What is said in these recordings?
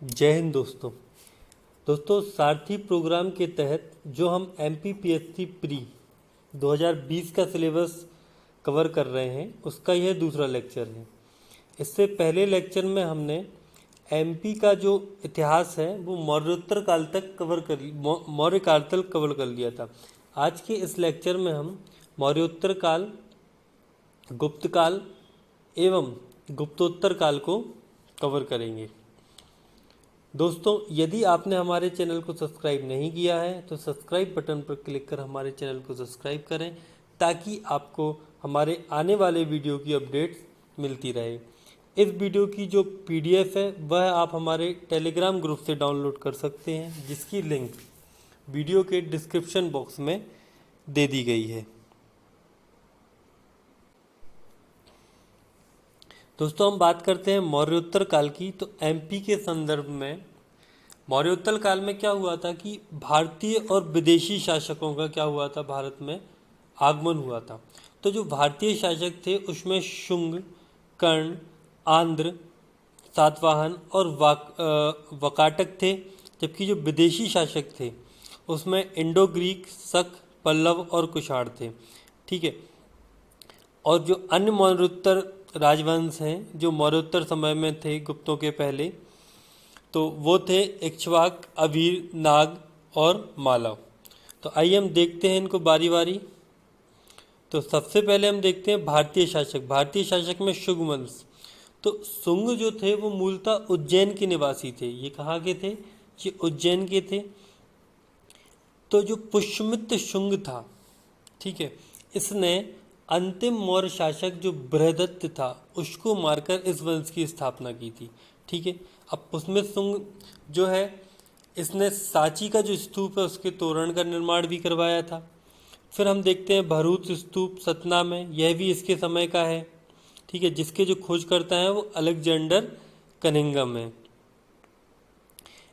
जय हिंद दोस्तों सारथी प्रोग्राम के तहत जो हम MPPSC प्री 2020 का सिलेबस कवर कर रहे हैं उसका यह दूसरा लेक्चर है। इससे पहले लेक्चर में हमने MP का जो इतिहास है वो मौर्योत्तर काल तक मौर्य काल तक कवर कर लिया था। आज के इस लेक्चर में हम मौर्योत्तर काल, गुप्त काल एवं गुप्तोत्तर काल को कवर करेंगे। दोस्तों यदि आपने हमारे चैनल को सब्सक्राइब नहीं किया है तो सब्सक्राइब बटन पर क्लिक कर हमारे चैनल को सब्सक्राइब करें ताकि आपको हमारे आने वाले वीडियो की अपडेट्स मिलती रहे। इस वीडियो की जो PDF है वह आप हमारे टेलीग्राम ग्रुप से डाउनलोड कर सकते हैं, जिसकी लिंक वीडियो के डिस्क्रिप्शन बॉक्स में दे दी गई है। दोस्तों हम बात करते हैं मौर्योत्तर काल की। तो MP के संदर्भ में मौर्योत्तर काल में क्या हुआ था कि भारतीय और विदेशी शासकों का क्या हुआ था, भारत में आगमन हुआ था। तो जो भारतीय शासक थे उसमें शुंग, कर्ण, आंध्र, सातवाहन और वकाटक थे, जबकि जो विदेशी शासक थे उसमें इंडो ग्रीक, शक, पल्लव और कुषाण थे। ठीक है। और जो अन्य मौर्योत्तर राजवंश हैं जो मौर्योत्तर समय में थे गुप्तों के पहले, तो वो थे इक्ष्वाक, अवीर, नाग और मालव। तो आइए हम देखते हैं इनको बारी बारी। तो सबसे पहले हम देखते हैं भारतीय शासक। भारतीय शासक में शुंग वंश। तो शुंग जो थे वो मूलतः उज्जैन के निवासी थे। ये कहाँ के थे? ये उज्जैन के थे। तो जो पुष्यमित्र शुंग था, ठीक है, इसने अंतिम मौर्य शासक जो बृहदत्त था उसको मारकर इस वंश की स्थापना की थी। ठीक है। अब पुष्यमित्र शुंग जो है इसने सांची का जो स्तूप है उसके तोरण का निर्माण भी करवाया था। फिर हम देखते हैं भरूच स्तूप सतना में, यह भी इसके समय का है। ठीक है, जिसके जो खोज करता है वो अलेक्जेंडर कनिंघम है।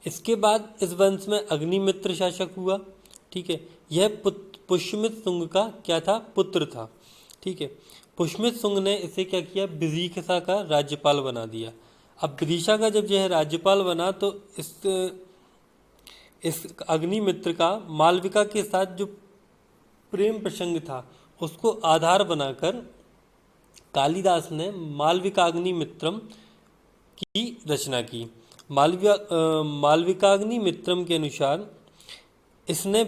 इसके बाद इस वंश में अग्निमित्र शासक हुआ। ठीक है, यह पुष्यमित्र शुंग का क्या था? पुत्र था। ठीक है, पुष्यमित्र शुंग ने इसे क्या किया? विदिशा का राज्यपाल बना दिया। अब विदिशा का जब यह राज्यपाल बना तो इस अग्निमित्र का मालविका के साथ जो प्रेम प्रसंग था उसको आधार बनाकर कालिदास ने मालविकाग्निमित्रम की रचना की। मालविकाग्निमित्रम के अनुसार इसने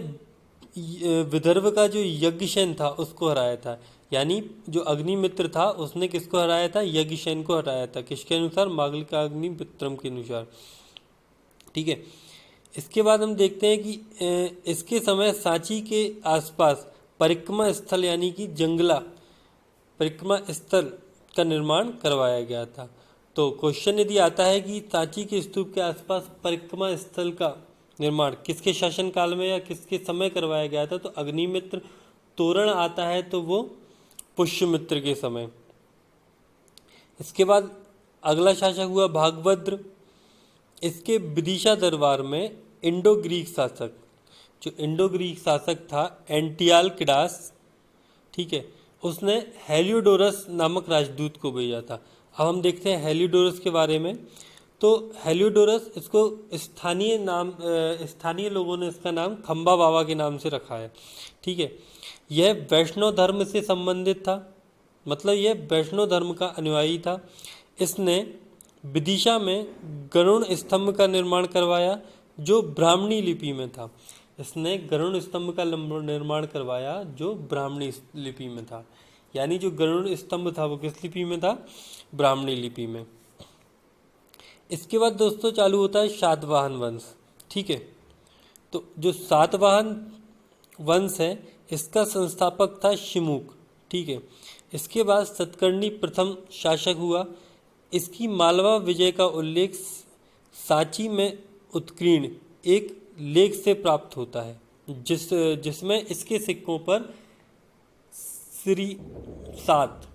विदर्भ का जो यज्ञसेन था उसको हराया था। यानी जो अग्निमित्र था उसने किसको हराया था? यज्ञसेन को हराया था। किसके अनुसार? मालविकाग्निमित्रम के अनुसार। ठीक है। इसके बाद हम देखते हैं कि इसके समय सांची के आसपास परिक्रमा स्थल यानी कि जंगला परिक्रमा स्थल का निर्माण करवाया गया था। तो क्वेश्चन यदि आता है कि सांची के स्तूप के आसपास परिक्रमा स्थल का निर्माण किसके शासन काल में या किसके समय करवाया गया था, तो अग्निमित्र। तोरण आता है तो वो पुष्यमित्र के समय। इसके बाद अगला शासक हुआ भागभद्र। इसके विदिशा दरबार में इंडो ग्रीक शासक, जो इंडो ग्रीक शासक था एंटियालकिडास, ठीक है, उसने हेलियोडोरस नामक राजदूत को भेजा था। अब हम देखते हैं हेलियोडोरस के बारे में। तो हेलियोडोरस, इसको स्थानीय लोगों ने इसका नाम खंबा बाबा के नाम से रखा है। ठीक है, यह वैष्णव धर्म से संबंधित था, मतलब यह वैष्णव धर्म का अनुयायी था। इसने विदिशा में गरुड़ स्तंभ का निर्माण करवाया जो ब्राह्मणी लिपि में था। इसने गरुड़ स्तंभ का निर्माण करवाया जो ब्राह्मणी लिपि में था। यानी जो गरुड़ स्तंभ था वो किस लिपि में था? ब्राह्मणी लिपि में। इसके बाद दोस्तों चालू होता है सातवाहन वंश। ठीक है, तो जो सातवाहन वंश है इसका संस्थापक था शिमुक। ठीक है, इसके बाद सतकर्णी प्रथम शासक हुआ। इसकी मालवा विजय का उल्लेख सांची में उत्कीर्ण एक लेख से प्राप्त होता है जिसमें इसके सिक्कों पर श्री सात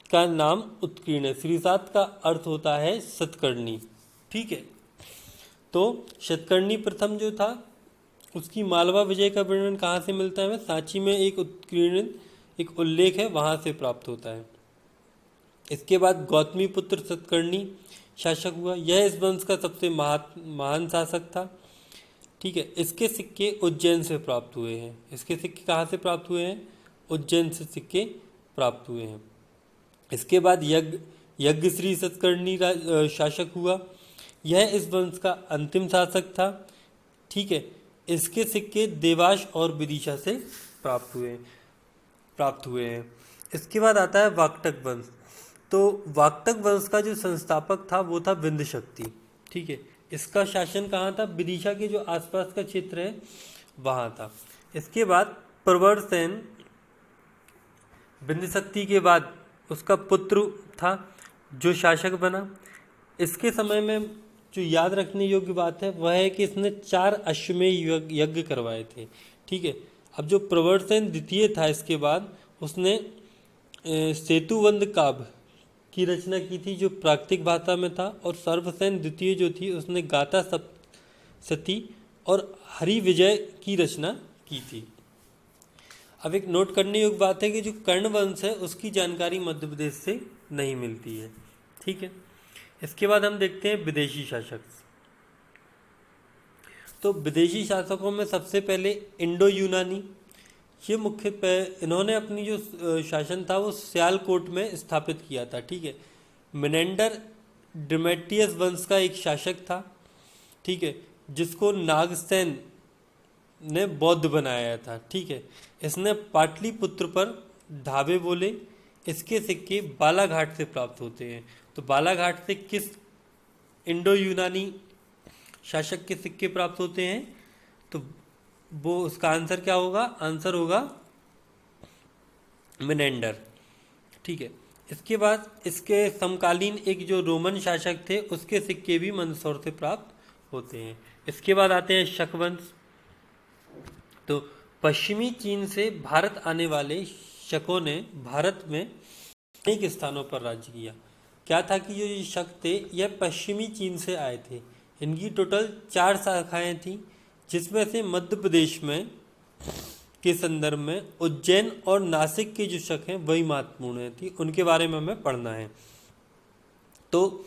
का नाम उत्कीर्ण है। श्री सात का अर्थ होता है सतकर्णी। ठीक है, तो सतकर्णी प्रथम जो था उसकी मालवा विजय का वर्णन कहाँ से मिलता है? सांची में एक उत्कीर्ण एक उल्लेख है वहाँ से प्राप्त होता है। इसके बाद गौतमीपुत्र सतकर्णी शासक हुआ, यह इस वंश का सबसे महान शासक था। ठीक है, इसके सिक्के उज्जैन से प्राप्त हुए हैं। इसके सिक्के कहाँ से प्राप्त हुए हैं? उज्जैन से सिक्के प्राप्त हुए हैं। इसके बाद यज्ञश्री सतकर्णी शासक हुआ, यह इस वंश का अंतिम शासक था। ठीक है, इसके सिक्के देवास और विदिशा से प्राप्त हुए हैं। इसके बाद आता है वाकटक वंश। तो वाकटक वंश का जो संस्थापक था वो था विंध्य शक्ति। ठीक है, इसका शासन कहाँ था? विदिशा के जो आसपास का क्षेत्र है वहाँ था। इसके बाद प्रवरसेन विंध्य शक्ति के बाद उसका पुत्र था जो शासक बना। इसके समय में जो याद रखने योग्य बात है वह है कि इसने 4 अश्वमेध यज्ञ करवाए थे। ठीक है, अब जो प्रवरसेन द्वितीय था इसके बाद उसने सेतुवंद काव्य की रचना की थी जो प्राकृतिक भाषा में था, और सर्वसेन द्वितीय जो थी उसने गाथा सप्तशती और हरि विजय की रचना की थी। अब एक नोट करने योग्य बात है कि जो कर्ण वंश है उसकी जानकारी मध्य प्रदेश से नहीं मिलती है। ठीक है, इसके बाद हम देखते हैं विदेशी शासक। तो विदेशी शासकों में सबसे पहले इंडो यूनानी, ये मुख्यतः इन्होंने अपनी जो शासन था वो सियालकोट में स्थापित किया था। ठीक है, मिनेंडर डिमेट्रियस वंश का एक शासक था। ठीक है, जिसको नागसेन ने बौद्ध बनाया था। ठीक है, इसने पाटलिपुत्र पर ढाबे बोले। इसके सिक्के बालाघाट से प्राप्त होते हैं। तो बालाघाट से किस इंडो यूनानी शासक के सिक्के प्राप्त होते हैं? तो वो उसका आंसर क्या होगा? आंसर होगा मिनेंडर। ठीक है, इसके बाद इसके समकालीन एक जो रोमन शासक थे उसके सिक्के भी मंदसौर से प्राप्त होते हैं। इसके बाद आते हैं शक वंश। तो पश्चिमी चीन से भारत आने वाले शकों ने भारत में अनेक स्थानों पर राज्य किया। क्या था कि जो ये शक थे यह पश्चिमी चीन से आए थे। इनकी टोटल 4 शाखाएं थी, जिसमें से मध्य प्रदेश में के संदर्भ में उज्जैन और नासिक के जो शक हैं वही महत्वपूर्ण थी, उनके बारे में हमें पढ़ना है। तो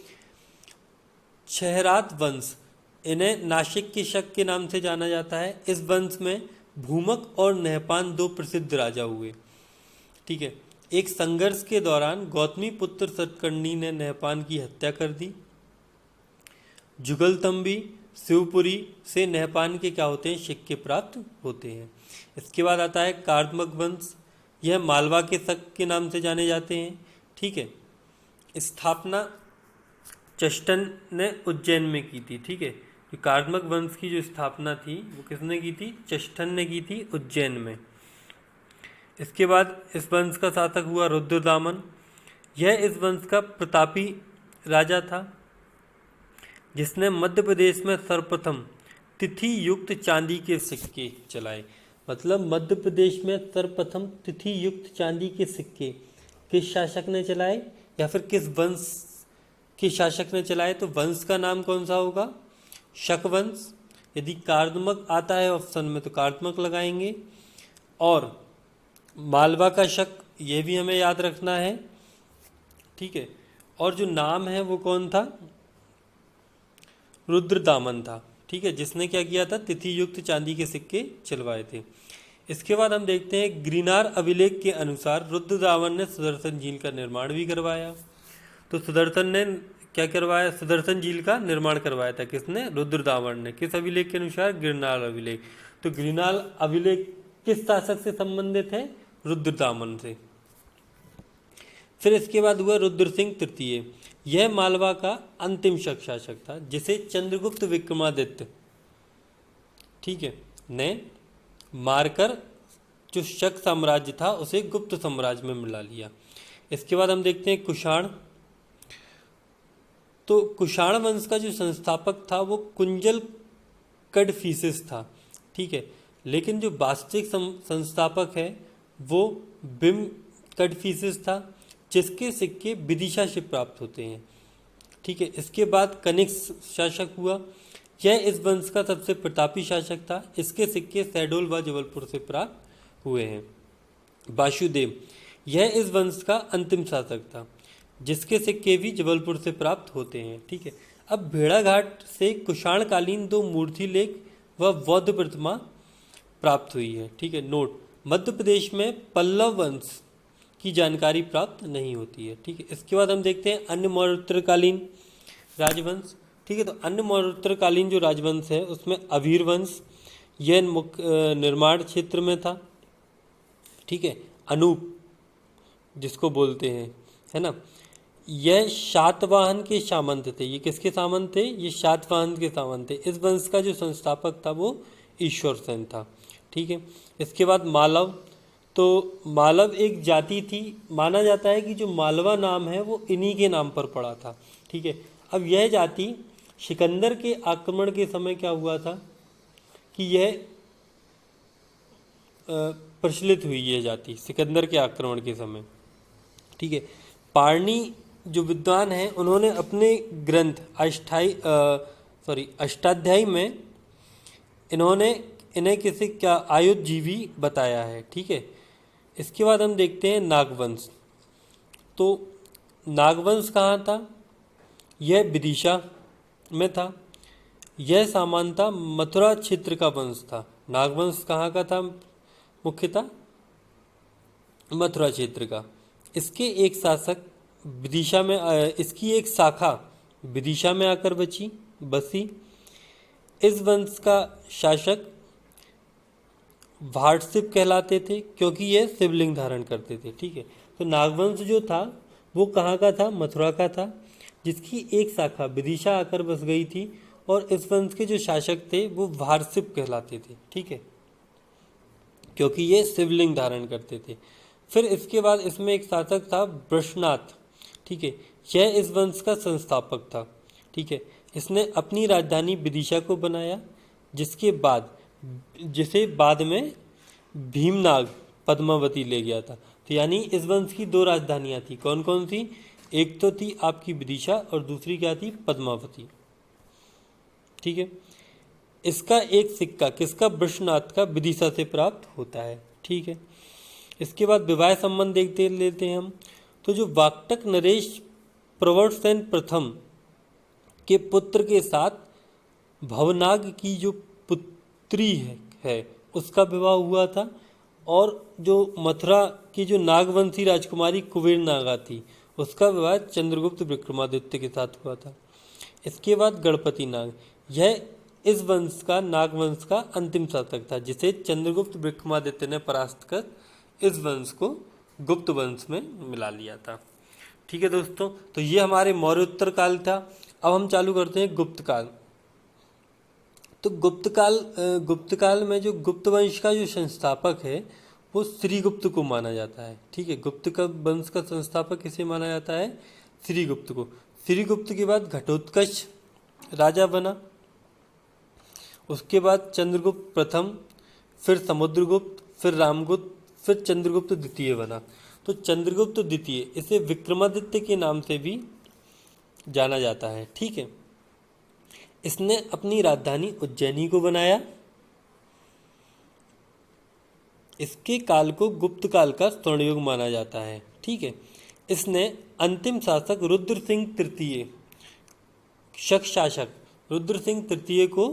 छहरात वंश, इन्हें नासिक के शक के नाम से जाना जाता है। इस वंश में भूमक और नहपान 2 प्रसिद्ध राजा हुए। ठीक है, एक संघर्ष के दौरान गौतमीपुत्र सतकर्णी ने नहपान की हत्या कर दी। जुगलतंबी शिवपुरी से नहपान के क्या होते हैं? सिक्के प्राप्त होते हैं। इसके बाद आता है कार्दमक वंश, यह मालवा के शक के नाम से जाने जाते हैं। ठीक है, स्थापना चष्टन ने उज्जैन में की थी। ठीक है, तो कार्दमक वंश की जो स्थापना थी वो किसने की थी? चष्टन ने की थी उज्जैन में। इसके बाद इस वंश का शासक हुआ रुद्रदामन। यह इस वंश का प्रतापी राजा था जिसने मध्य प्रदेश में सर्वप्रथम तिथि युक्त चांदी के सिक्के चलाए। मतलब मध्य प्रदेश में सर्वप्रथम तिथि युक्त चांदी के सिक्के किस शासक ने चलाए या फिर किस वंश के शासक ने चलाए? तो वंश का नाम कौन सा होगा? शक वंश। यदि कार्दमक आता है ऑप्शन में तो कार्दमक लगाएंगे। और मालवा का शक, ये भी हमें याद रखना है। ठीक है, और जो नाम है वो कौन था? रुद्रदामन था। ठीक है, जिसने क्या किया था? तिथि युक्त चांदी के सिक्के चलवाए थे। इसके बाद हम देखते हैं गिरनार अभिलेख के अनुसार रुद्रदामन ने सुदर्शन झील का निर्माण भी करवाया। तो सुदर्शन ने क्या करवाया? सुदर्शन झील का निर्माण करवाया था। किसने? रुद्रदामन ने। किस अभिलेख के अनुसार? गिरनार अभिलेख। तो गिरनार अभिलेख किस शासक से संबंधित है? रुद्रदामन से। फिर इसके बाद हुआ रुद्रसिंह तृतीय। यह मालवा का अंतिम शक शासक था जिसे चंद्रगुप्त विक्रमादित्य, ठीक है, ने मारकर जो शक साम्राज्य था उसे गुप्त साम्राज्य में मिला लिया। इसके बाद हम देखते हैं कुषाण। तो कुषाण वंश का जो संस्थापक था वो कुंजल कडफिसेस था। ठीक है, लेकिन जो वास्तविक संस्थापक है वो बिम कडफिसेस था जिसके सिक्के विदिशा से प्राप्त होते हैं। ठीक है, इसके बाद कनिष्क शासक हुआ। यह इस वंश का सबसे प्रतापी शासक था। इसके सिक्के शहडोल व जबलपुर से प्राप्त हुए हैं। वासुदेव, यह इस वंश का अंतिम शासक था। जिसके सिक्के भी जबलपुर से प्राप्त होते हैं। ठीक है, अब भेड़ाघाट से कुषाण कालीन 2 मूर्ति लेख व बौद्ध प्रतिमा प्राप्त हुई है। ठीक है, नोट, मध्य प्रदेश में पल्लव वंश की जानकारी प्राप्त नहीं होती है। ठीक है, इसके बाद हम देखते हैं अन्य मौर्योत्तरकालीन राजवंश। ठीक है, तो अन्य मौर्योत्तरकालीन जो राजवंश है उसमें अभीर वंश, यह मुख्य निर्माण क्षेत्र में था। ठीक है, अनूप जिसको बोलते हैं, है ना, यह शातवाहन के सामंत थे। ये किसके सामंत थे? ये शातवाहन के सामंत थे। इस वंश का जो संस्थापक था वो ईश्वर सेन था। ठीक है, इसके बाद मालव। तो मालव एक जाति थी, माना जाता है कि जो मालवा नाम है वो इन्हीं के नाम पर पड़ा था। ठीक है, अब यह जाति सिकंदर के आक्रमण के समय क्या हुआ था कि यह प्रचलित हुई है जाति सिकंदर के आक्रमण के समय। ठीक है, पारणी जो विद्वान हैं उन्होंने अपने ग्रंथ अष्टाध्यायी में इन्होंने इन्हें किसी क्या आयुर्जीवी बताया है। ठीक है, इसके बाद हम देखते हैं नागवंश। तो नागवंश कहाँ था? यह विदिशा में था। यह सामान्यतः मथुरा क्षेत्र का वंश था। नागवंश कहाँ का था? मुख्यतः मथुरा क्षेत्र का। इसके एक शासक विदिशा में इसकी एक शाखा विदिशा में आकर बसी। इस वंश का शासक वार्षिक कहलाते थे क्योंकि ये शिवलिंग धारण करते थे। ठीक है, तो नागवंश जो था वो कहाँ का था? मथुरा का था, जिसकी एक शाखा विदिशा आकर बस गई थी और इस वंश के जो शासक थे वो वार्षिक कहलाते थे। ठीक है, क्योंकि ये शिवलिंग धारण करते थे। फिर इसके बाद इसमें एक शासक था वृषनाथ। ठीक है, यह इस वंश का संस्थापक था। ठीक है, इसने अपनी राजधानी विदिशा को बनाया, जिसे बाद में भीमनाग पद्मावती ले गया था। तो यानी इस वंश की 2 राजधानियां थी। कौन कौन सी? एक तो थी आपकी विदिशा और दूसरी क्या थी? पद्मावती। ठीक है, इसका एक सिक्का किसका? वृषनाथ का, विदिशा से प्राप्त होता है। ठीक है, इसके बाद विवाह संबंध देखते लेते हैं हम। तो जो वाक्टक नरेश प्रवर्तसेन प्रथम के पुत्र के साथ भवनाग की जो पुत्री है उसका विवाह हुआ था, और जो मथुरा की जो नागवंशी राजकुमारी कुबेर नागा थी उसका विवाह चंद्रगुप्त विक्रमादित्य के साथ हुआ था। इसके बाद गणपति नाग, यह इस वंश का नागवंश का अंतिम शासक था जिसे चंद्रगुप्त विक्रमादित्य ने परास्त कर इस वंश को गुप्त वंश में मिला लिया था। ठीक है दोस्तों, तो ये हमारे मौर्योत्तर काल था। अब हम चालू करते हैं गुप्त काल। तो गुप्त काल में जो गुप्त वंश का जो संस्थापक है वो श्रीगुप्त को माना जाता है। ठीक है, गुप्त का वंश का संस्थापक किसे माना जाता है? श्रीगुप्त को। श्रीगुप्त के बाद घटोत्कच राजा बना, उसके बाद चंद्रगुप्त प्रथम, फिर समुद्रगुप्त, फिर रामगुप्त, फिर चंद्रगुप्त द्वितीय बना। तो चंद्रगुप्त द्वितीय, इसे विक्रमादित्य के नाम से भी जाना जाता है। ठीक है, इसने अपनी राजधानी उज्जैनी को बनाया। इसके काल को गुप्त काल का स्वर्णयुग माना जाता है। ठीक है, इसने अंतिम शासक रुद्र सिंह तृतीय, शक शासक रुद्र सिंह तृतीय को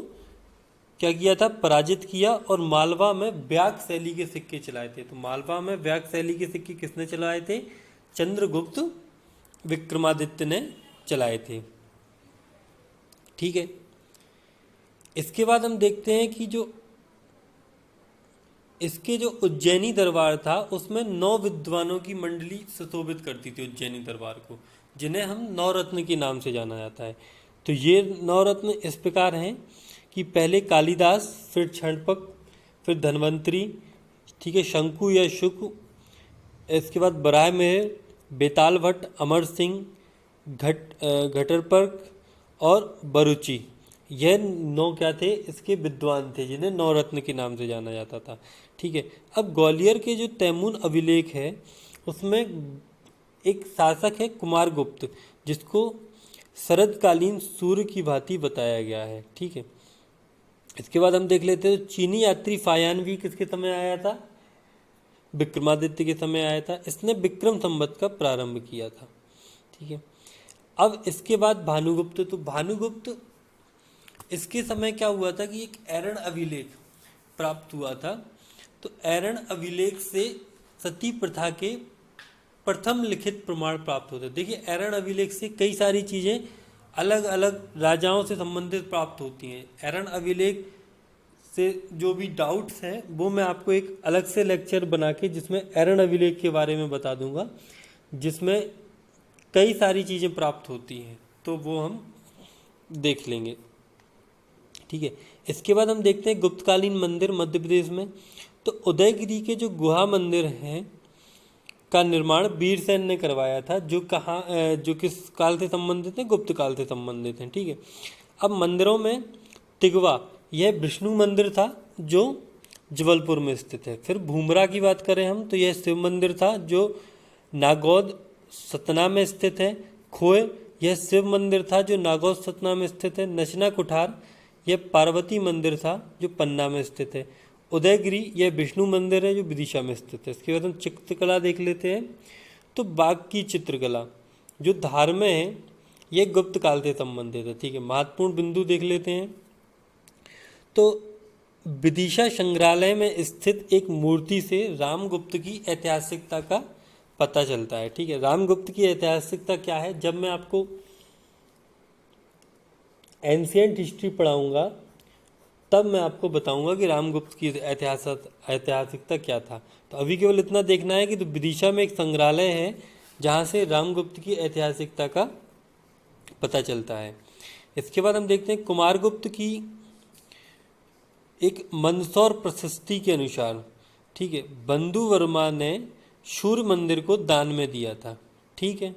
क्या किया था? पराजित किया और मालवा में व्याक शैली के सिक्के चलाए थे। तो मालवा में व्याक शैली के सिक्के किसने चलाए थे? चंद्रगुप्त विक्रमादित्य ने चलाए थे। ठीक है, इसके बाद हम देखते हैं कि इसके जो उज्जैनी दरबार था उसमें 9 विद्वानों की मंडली सुशोभित करती थी उज्जैनी दरबार को, जिन्हें हम नवरत्न के नाम से जाना जाता है। तो ये नवरत्न इस प्रकार हैं कि पहले कालिदास, फिर क्षणपक, फिर धन्वंतरी, ठीक है, शंकु या शुक, इसके बाद बराह मेहर, बेताल भट्ट, अमर सिंह, घटरपर्क और बरुचि। यह 9 क्या थे? इसके विद्वान थे जिन्हें नवरत्न के नाम से जाना जाता था। ठीक है, अब ग्वालियर के जो तैमूर अभिलेख है उसमें एक शासक है कुमारगुप्त, जिसको शरदकालीन सूर्य की भांति बताया गया है। ठीक है, इसके बाद हम देख लेते हैं चीनी यात्री फायान भी किसके समय आया था? विक्रमादित्य के समय आया था। इसने विक्रम संवत का प्रारंभ किया था। ठीक है। अब इसके बाद भानुगुप्त, तो भानुगुप्त इसके समय क्या हुआ था कि एक एरण अभिलेख प्राप्त हुआ था। तो एरण अभिलेख से सती प्रथा के प्रथम लिखित प्रमाण प्राप्त होते। देखिए एरण अभिलेख से कई सारी चीज़ें अलग अलग राजाओं से संबंधित प्राप्त होती हैं। एरण अभिलेख से जो भी डाउट्स हैं वो मैं आपको एक अलग से लेक्चर बना के जिसमें एरण अभिलेख के बारे में बता दूंगा, जिसमें कई सारी चीज़ें प्राप्त होती हैं, तो वो हम देख लेंगे। ठीक है। इसके बाद हम देखते हैं गुप्तकालीन मंदिर मध्य प्रदेश में। तो उदयगिरी के जो गुहा मंदिर हैं का निर्माण वीरसेन ने करवाया था, जो किस काल से संबंधित है, गुप्त काल से संबंधित हैं। ठीक है। अब मंदिरों में तिगवा, यह विष्णु मंदिर था जो जबलपुर में स्थित है। फिर भूमरा की बात करें हम तो यह शिव मंदिर था जो नागौद सतना में स्थित है। खोए, यह शिव मंदिर था जो नागौद सतना में स्थित है। नचना कुठार, यह पार्वती मंदिर था जो पन्ना में स्थित है। उदयगिरी, यह विष्णु मंदिर है जो विदिशा में स्थित है। इसके बाद हम चित्रकला देख लेते हैं। तो बाघ की चित्रकला जो धार में है यह गुप्त काल से संबंधित है। ठीक है। महत्वपूर्ण बिंदु देख लेते हैं। तो विदिशा संग्रहालय में स्थित एक मूर्ति से रामगुप्त की ऐतिहासिकता का पता चलता है। ठीक है। रामगुप्त की ऐतिहासिकता क्या है, जब मैं आपको एंशियंट हिस्ट्री पढ़ाऊंगा तब मैं आपको बताऊंगा कि रामगुप्त की ऐतिहासिकता क्या था। तो अभी केवल इतना देखना है कि तो विदिशा में एक संग्रहालय है जहाँ से रामगुप्त की ऐतिहासिकता का पता चलता है। इसके बाद हम देखते हैं कुमारगुप्त की एक मंदसौर प्रशस्ति के अनुसार, ठीक है, बंधु वर्मा ने सूर्य मंदिर को दान में दिया था। ठीक है।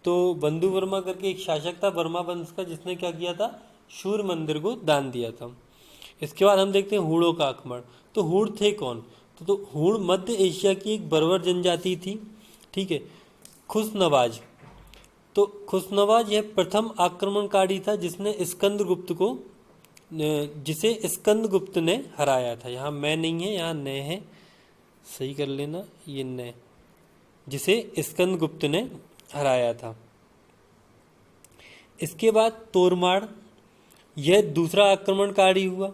तो बंधु वर्मा करके एक शासक था वर्मा वंश का, जिसने क्या किया था, सूर्य मंदिर को दान दिया था। इसके बाद हम देखते हैं हूणों का आक्रमण। तो हूण थे कौन, तो हूण मध्य एशिया की एक बर्बर जनजाति थी। ठीक है। खुशनवाज, तो खुशनवाज यह प्रथम आक्रमणकारी था जिसे स्कंदगुप्त ने हराया था। यहाँ मैं नहीं है, यहाँ न है, सही कर लेना, ये न, जिसे स्कंदगुप्त ने हराया था। इसके बाद तोरमाड़, यह दूसरा आक्रमणकारी हुआ।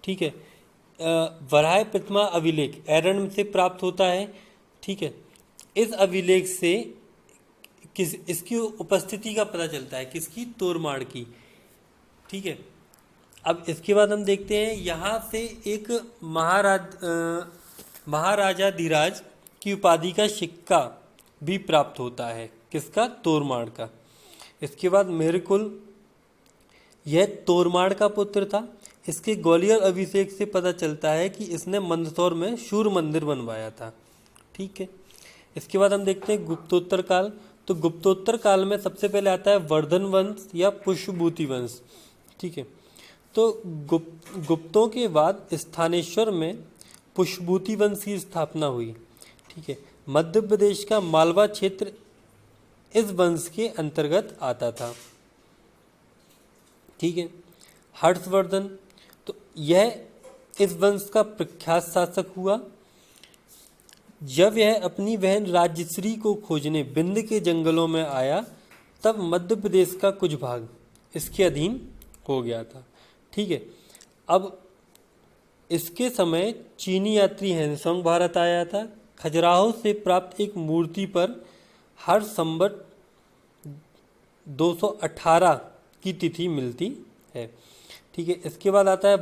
ठीक है। वराह प्रतिमा अभिलेख एरण से प्राप्त होता है। ठीक है। इस अभिलेख से इसकी उपस्थिति का पता चलता है, किसकी, तोरमाड़ की। ठीक है। अब इसके बाद हम देखते हैं यहाँ से एक महाराजाधिराज की उपाधि का सिक्का भी प्राप्त होता है, किसका, तोरमाड़ का। इसके बाद मेहरकुल, यह तोरमाड़ का पुत्र था। इसके ग्वालियर अभिषेक से पता चलता है कि इसने मंदसौर में सूर्य मंदिर बनवाया था। ठीक है। इसके बाद हम देखते हैं गुप्तोत्तर काल। तो गुप्तोत्तर काल में सबसे पहले आता है वर्धन वंश या पुष्यभूति वंश। ठीक है। तो गुप्तों के बाद स्थानेश्वर में पुष्यभूति वंश की स्थापना हुई। ठीक है। मध्य प्रदेश का मालवा क्षेत्र इस वंश के अंतर्गत आता था। ठीक है। हर्षवर्धन, तो यह इस वंश का प्रख्यात शासक हुआ। जब यह अपनी बहन राजश्री को खोजने विंध्य के जंगलों में आया तब मध्य प्रदेश का कुछ भाग इसके अधीन हो गया था। ठीक है। अब इसके समय चीनी यात्री हेनसोंग भारत आया था। खजुराहो से प्राप्त एक मूर्ति पर हर संवत 218 की तिथि मिलती है। ठीक है। इसके बाद आता है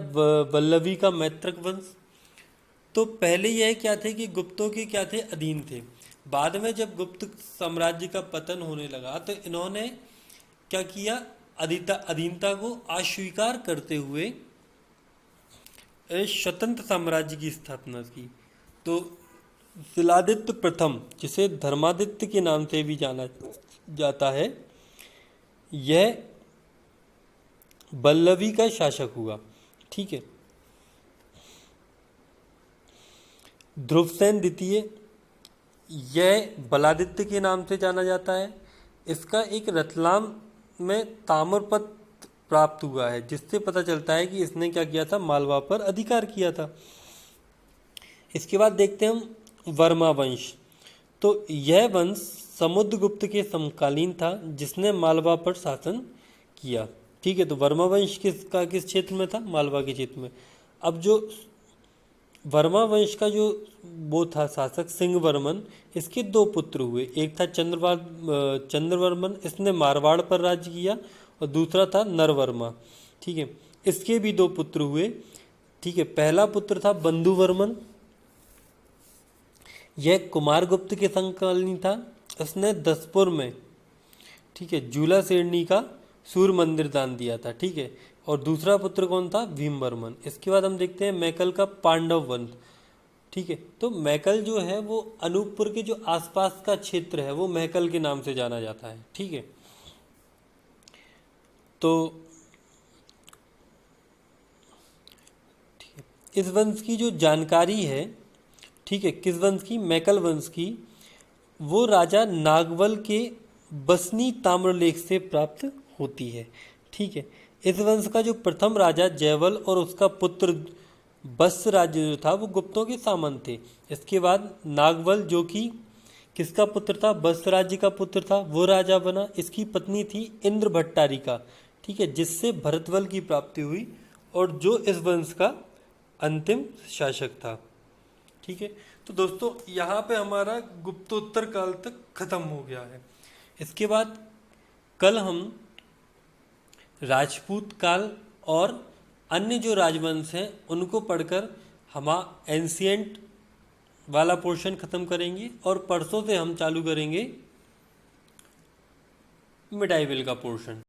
वल्लभी का मैत्रक वंश। तो पहले यह क्या थे कि गुप्तों के क्या थे, अधीन थे। बाद में जब गुप्त साम्राज्य का पतन होने लगा तो इन्होंने क्या किया, अधीनता को अस्वीकार करते हुए स्वतंत्र साम्राज्य की स्थापना की। तो शिलादित्य प्रथम, जिसे धर्मादित्य के नाम से भी जाना जाता है, यह वल्लभी का शासक हुआ। ठीक है। ध्रुवसेन द्वितीय, यह बलादित्य के नाम से जाना जाता है। इसका एक रतलाम में ताम्रपत्र प्राप्त हुआ है, जिससे पता चलता है कि इसने क्या किया था, मालवा पर अधिकार किया था। इसके बाद देखते हैं हम वर्मा वंश। तो यह वंश समुद्रगुप्त के समकालीन था, जिसने मालवा पर शासन किया। ठीक है, तो वर्मा वंश किस क्षेत्र में था? मालवा के क्षेत्र में। अब जो वर्मा वंश का जो वो था शासक सिंहवर्मन, इसके दो पुत्र हुए। एक था चंद्रवर्मन, इसने मारवाड़ पर राज्य किया, और दूसरा था नरवर्मा। ठीक है, इसके भी दो पुत्र हुए। ठीक है, पहला पुत्र था बंधुवर्मन, यह कुमारगुप्त के समकालीन था। इसने दसपुर में, ठीक है, जूला शेरनी का सूर्य मंदिर दान दिया था। ठीक है, और दूसरा पुत्र कौन था? भीमवर्मन। इसके बाद हम देखते हैं मैकल का पांडव वंश। ठीक है, तो मैकल जो है वो अनूपपुर के जो आसपास का क्षेत्र है वो मैकल के नाम से जाना जाता है। ठीक है, तो इस वंश की जो जानकारी है, ठीक है, किस वंश की? मैकल वंश की। वो राजा नागवल के बसनी ताम्रलेख से प्राप्त होती है। ठीक है, इस वंश का जो प्रथम राजा जयवल और उसका पुत्र बस राज्य जो था वो गुप्तों के सामंत थे। इसके बाद नागवल, जो कि किसका पुत्र था? बस राज्य का पुत्र था, वो राजा बना। इसकी पत्नी थी इंद्र भट्टारिका। ठीक है, जिससे भरतवल की प्राप्ति हुई, और जो इस वंश का अंतिम शासक था। ठीक है, तो दोस्तों यहाँ पे हमारा गुप्तोत्तर काल तक खत्म हो गया है। इसके बाद कल हम राजपूत काल और अन्य जो राजवंश हैं उनको पढ़कर हम एंशियंट वाला पोर्शन खत्म करेंगे, और परसों से हम चालू करेंगे मिडाइवल का पोर्शन।